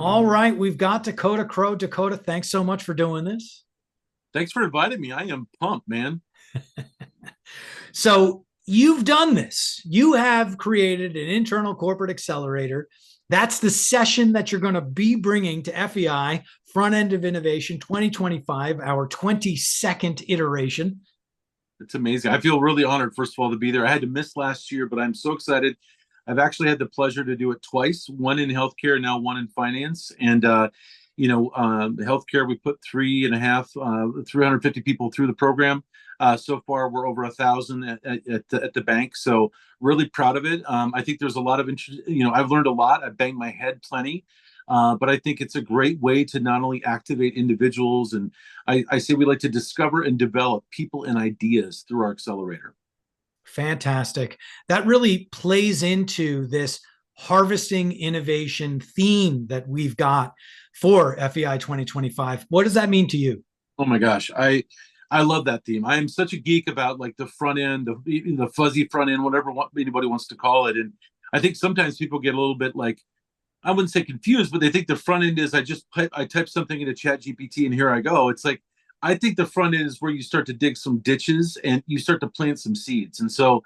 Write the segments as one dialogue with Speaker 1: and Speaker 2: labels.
Speaker 1: All right, we've got Dakota Crow. Dakota, thanks so much for doing this.
Speaker 2: Thanks for inviting me. I am pumped, man.
Speaker 1: So, you've done this. You have created an internal corporate accelerator. That's the session that you're going to be bringing to FEI, Front End of Innovation 2025, our 22nd iteration.
Speaker 2: It's amazing. I feel really honored, first of all, to be there. I had to miss last year, but I'm so excited. I've actually had the pleasure to do it twice, one in healthcare, now one in finance. And, healthcare, we put 350 people through the program. So far, we're over 1,000 at the bank. So really proud of it. I think there's a lot of interest. I've learned a lot. I've banged my head plenty. But I think it's a great way to not only activate individuals, and I say we like to discover and develop people and ideas through our accelerator.
Speaker 1: Fantastic. That really plays into this harvesting innovation theme that we've got for FEI 2025. What does that mean to you?
Speaker 2: Oh my gosh, I love that theme. I am such a geek about like the front end, the fuzzy front end, whatever anybody wants to call it. And I think sometimes people get a little bit like, I wouldn't say confused, but they think the front end is I type something into Chat GPT and here I go. It's like I think the front end is where you start to dig some ditches and you start to plant some seeds. And so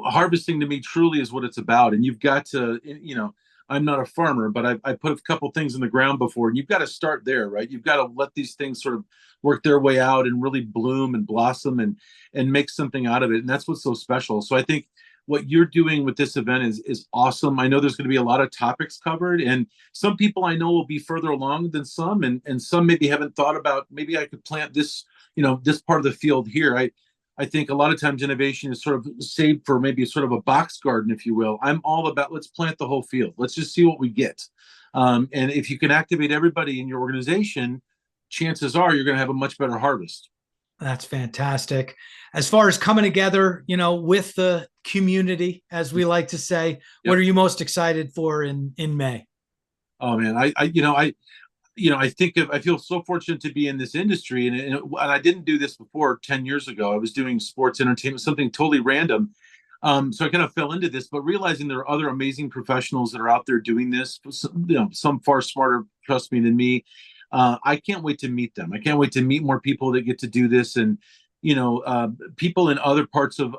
Speaker 2: harvesting to me truly is what it's about. And you've got to, I'm not a farmer, but I put a couple things in the ground before, and you've got to start there, right? You've got to let these things sort of work their way out and really bloom and blossom and make something out of it. And that's what's so special. So I think what you're doing with this event is awesome. I know there's going to be a lot of topics covered, and some people I know will be further along than some, and some maybe haven't thought about maybe I could plant this, this part of the field here. I think a lot of times innovation is sort of saved for maybe sort of a box garden, if you will. I'm all about let's plant the whole field. Let's just see what we get. And if you can activate everybody in your organization, chances are you're going to have a much better harvest.
Speaker 1: That's fantastic. As far as coming together, with the community, as we like to say, what
Speaker 2: Yep.
Speaker 1: are you most excited for in May?
Speaker 2: Oh man, I feel so fortunate to be in this industry, and I didn't do this before 10 years ago. I was doing sports entertainment, something totally random. So I kind of fell into this, but realizing there are other amazing professionals that are out there doing this, some far smarter, trust me, than me. I can't wait to meet them. I can't wait to meet more people that get to do this, and people in other parts of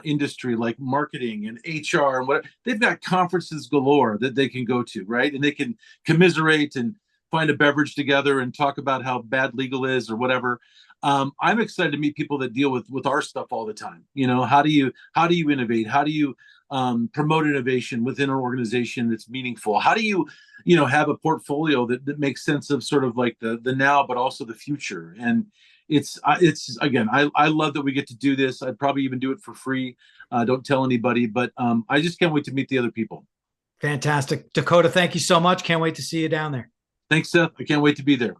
Speaker 2: industry like marketing and HR and what they've got conferences galore that they can go to, right? And they can commiserate and find a beverage together and talk about how bad legal is or whatever. I'm excited to meet people that deal with our stuff all the time. How do you innovate? How do you promote innovation within an organization that's meaningful? How do you have a portfolio that makes sense of sort of like the now, but also the future? And it's again, I love that we get to do this. I'd probably even do it for free. Don't tell anybody, but I just can't wait to meet the other people.
Speaker 1: Fantastic. Dakota, thank you so much. Can't wait to see you down there.
Speaker 2: Thanks, Seth. I can't wait to be there.